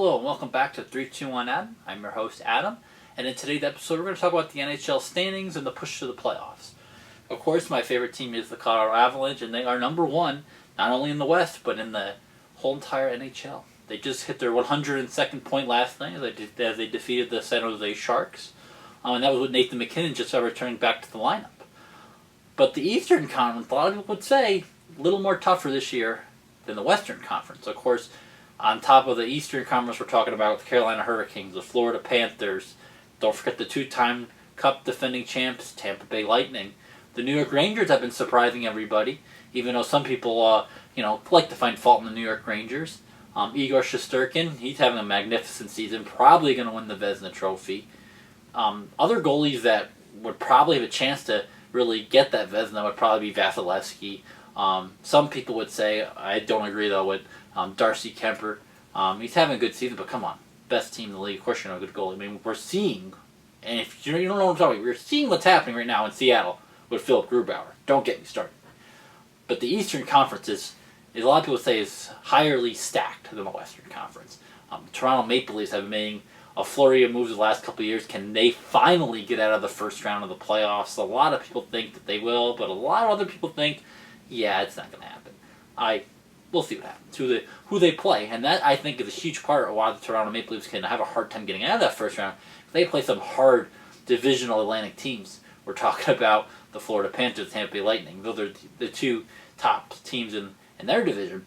Hello and welcome back to 321 Adam. I'm your host Adam, and in today's episode we're going to talk about the NHL standings and the push to the playoffs. Of course, my favorite team is the Colorado Avalanche, and they are number one, not only in the West, but in the whole entire NHL. They just hit their 102nd point last night as they defeated the San Jose Sharks, and that was with Nathan MacKinnon just returning back to the lineup. But the Eastern Conference, a lot of people would say, a little more tougher this year than the Western Conference. Of course, on top of the Eastern Conference, we're talking about the Carolina Hurricanes, the Florida Panthers. Don't forget the two-time Cup defending champs, Tampa Bay Lightning. The New York Rangers have been surprising everybody, even though some people, like to find fault in the New York Rangers. Igor Shesterkin, he's having a magnificent season, probably going to win the Vezina Trophy. Other goalies that would probably have a chance to really get that Vezina would probably be Vasilevsky. Some people would say, I don't agree though, with Darcy Kemper. He's having a good season, but come on. Best team in the league. Of course you're not a good goalie. I mean, we're seeing, and if you don't know what I'm talking about, we're seeing what's happening right now in Seattle with Philip Grubauer. Don't get me started. But the Eastern Conference is a lot of people say, is highly stacked than the Western Conference. Toronto Maple Leafs have made a flurry of moves the last couple of years. Can they finally get out of the first round of the playoffs? A lot of people think that they will, but a lot of other people think, yeah, it's not going to happen. We'll see what happens. Who they play, and that I think is a huge part of why the Toronto Maple Leafs can have a hard time getting out of that first round. They play some hard divisional Atlantic teams. We're talking about the Florida Panthers, Tampa Bay Lightning. Those are the two top teams in their division.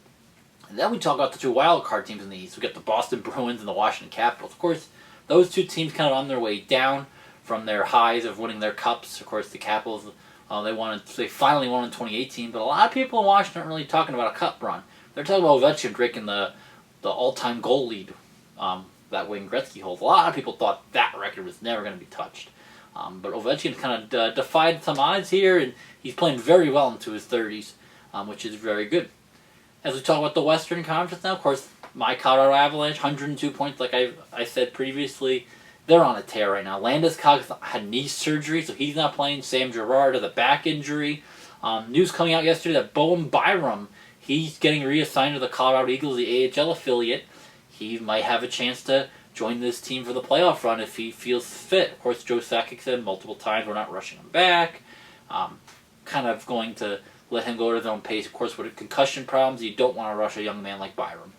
And then we talk about the two wild card teams in the East. We got the Boston Bruins and the Washington Capitals. Of course, those two teams kind of on their way down from their highs of winning their cups. Of course, the Capitals, they finally won in 2018, but a lot of people in Washington aren't really talking about a cup run. They're talking about Ovechkin breaking the all-time goal lead that Wayne Gretzky holds. A lot of people thought that record was never going to be touched. But Ovechkin kind of defied some odds here, and he's playing very well into his 30s, which is very good. As we talk about the Western Conference now, of course, my Colorado Avalanche, 102 points, like I said previously. They're on a tear right now. Landeskog had knee surgery, so he's not playing. Sam Girard has a back injury. News coming out yesterday that Bowen Byram, he's getting reassigned to the Colorado Eagles, the AHL affiliate. He might have a chance to join this team for the playoff run if he feels fit. Of course, Joe Sakic said multiple times, we're not rushing him back. Kind of going to let him go at his own pace. Of course, with concussion problems, you don't want to rush a young man like Byram.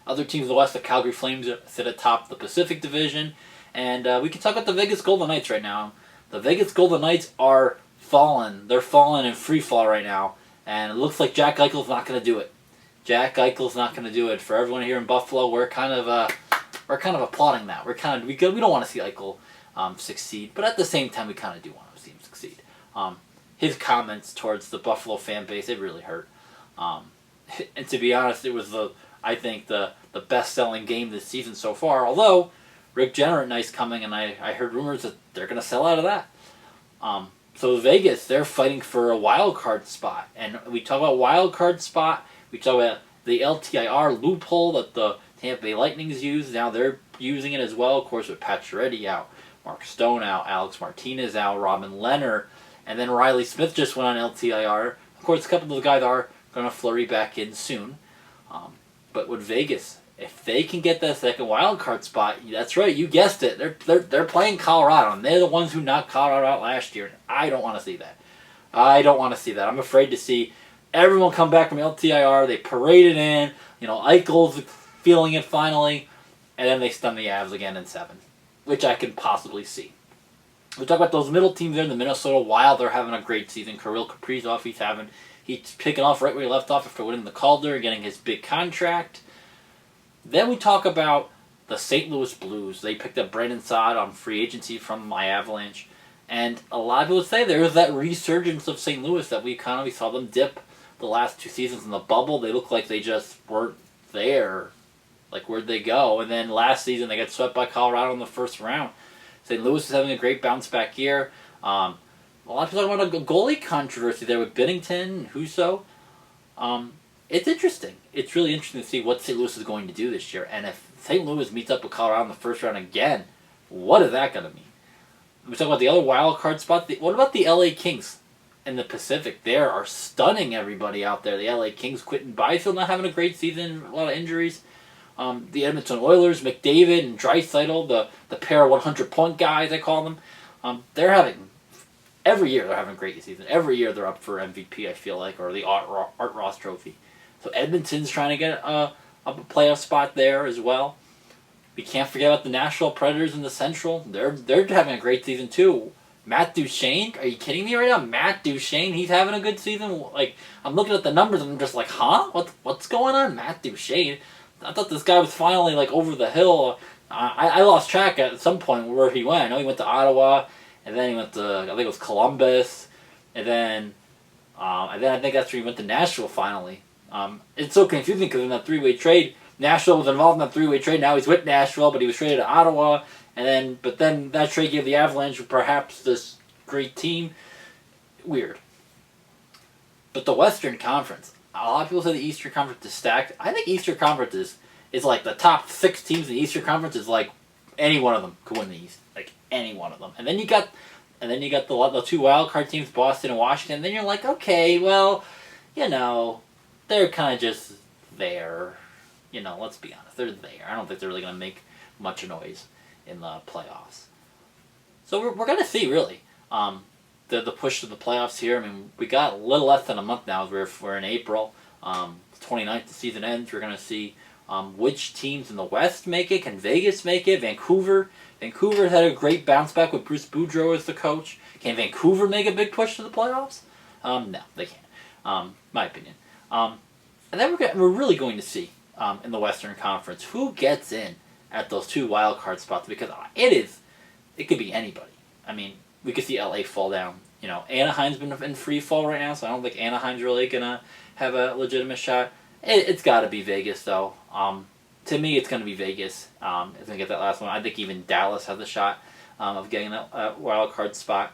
Other teams in the West, the Calgary Flames sit atop the Pacific Division. And we can talk about the Vegas Golden Knights right now. The Vegas Golden Knights are fallen. They're falling in free fall right now. And it looks like Jack Eichel's not going to do it. Jack Eichel's not going to do it. For everyone here in Buffalo, we're kind of applauding that. We don't want to see Eichel succeed, but at the same time, we kind of do want to see him succeed. His comments towards the Buffalo fan base, it really hurt. And to be honest, it was I think the best-selling game this season so far. Although Rick Jennings coming, and I heard rumors that they're going to sell out of that. So Vegas, they're fighting for a wild card spot. And we talk about wild card spot. We talk about the LTIR loophole that the Tampa Bay Lightning's used. Now they're using it as well. Of course, with Pacioretty out, Mark Stone out, Alex Martinez out, Robin Leonard, and then Riley Smith just went on LTIR. Of course, a couple of those guys are going to flurry back in soon. But with Vegas, if they can get that second wild card spot, that's right, you guessed it. They're playing Colorado, and they're the ones who knocked Colorado out last year. I don't want to see that. I'm afraid to see everyone come back from LTIR. They parade it in. Eichel's feeling it finally, and then they stun the Avs again in 7, which I can possibly see. We talk about those middle teams there in the Minnesota Wild. They're having a great season. Kirill Kaprizov, he's picking off right where he left off after winning the Calder and getting his big contract. Then we talk about the St. Louis Blues. They picked up Brandon Saad on free agency from my Avalanche. And a lot of people say there's that resurgence of St. Louis that we saw them dip the last 2 seasons in the bubble. They look like they just weren't there. Like, where'd they go? And then last season they got swept by Colorado in the first round. St. Louis is having a great bounce back year. A lot of people talking about a goalie controversy there with Binnington and Husso. It's interesting. It's really interesting to see what St. Louis is going to do this year. And if St. Louis meets up with Colorado in the first round again, what is that going to mean? We talk about the other wild card spot. What about the LA Kings in the Pacific? They are stunning everybody out there. The LA Kings, Quentin Byfield not having a great season, a lot of injuries. The Edmonton Oilers, McDavid and Draisaitl, the pair of 100-point guys, I call them. They're having, every year they're having a great season. Every year they're up for MVP, I feel like, or the Art Ross Trophy. So Edmonton's trying to get a playoff spot there as well. We can't forget about the Nashville Predators in the Central. They're having a great season too. Matt Duchene, are you kidding me right now? Matt Duchene, he's having a good season. Like, I'm looking at the numbers and I'm just like, huh? What's going on? Matt Duchene? I thought this guy was finally like over the hill. I lost track at some point where he went. I know he went to Ottawa, and then he went to, I think it was Columbus, and then I think that's where he went to Nashville finally. It's so confusing because in that three-way trade, Nashville was involved in that three-way trade. Now he's with Nashville, but he was traded to Ottawa, but then that trade gave the Avalanche perhaps this great team. Weird. But the Western Conference, a lot of people say the Eastern Conference is stacked. I think Eastern Conference is like the top 6 teams in the Eastern Conference is like any one of them could win the East, like any one of them. And then you got the 2 wild card teams, Boston and Washington. And then you're like, okay, well, they're kind of just there. Let's be honest, they're there. I don't think they're really going to make much noise in the playoffs. So we're going to see, really, the push to the playoffs here. I mean, we got a little less than a month now. We're in April. 29th, the season ends. We're going to see which teams in the West make it. Can Vegas make it? Vancouver had a great bounce back with Bruce Boudreau as the coach. Can Vancouver make a big push to the playoffs? No, they can't. My opinion. And then we're really going to see in the Western Conference who gets in at those 2 wild card spots, because it could be anybody. I mean, we could see LA fall down. Anaheim's been in free fall right now, so I don't think Anaheim's really gonna have a legitimate shot. It's got to be Vegas, though. To me, it's going to be Vegas. It's going to get that last one. I think even Dallas has a shot of getting a wild card spot.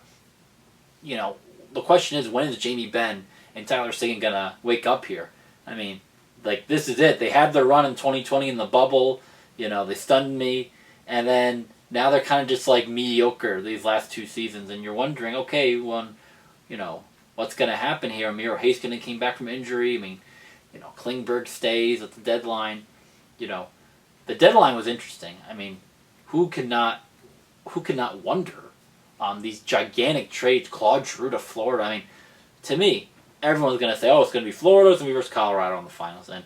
The question is, when is Jamie Benn and Tyler Seguin going to wake up here? I mean, this is it. They had their run in 2020 in the bubble. They stunned me. And then now they're kind of just mediocre these last 2 seasons. And you're wondering, okay, what's going to happen here? Miro Heiskanen came back from injury. I mean, Klingberg stays at the deadline. The deadline was interesting. I mean, who could not wonder these gigantic trades? Claude Giroux to Florida. I mean, to me, everyone's going to say, oh, it's going to be Florida, it's going to be versus Colorado in the finals. And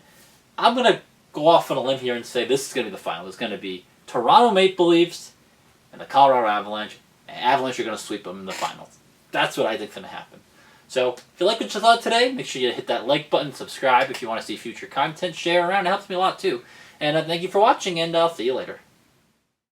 I'm going to go off on a limb here and say this is going to be the final. It's going to be Toronto Maple Leafs and the Colorado Avalanche. And Avalanche are going to sweep them in the finals. That's what I think is going to happen. So, if you like what you thought today, make sure you hit that like button, subscribe if you want to see future content, share around. It helps me a lot too. And thank you for watching, and I'll see you later.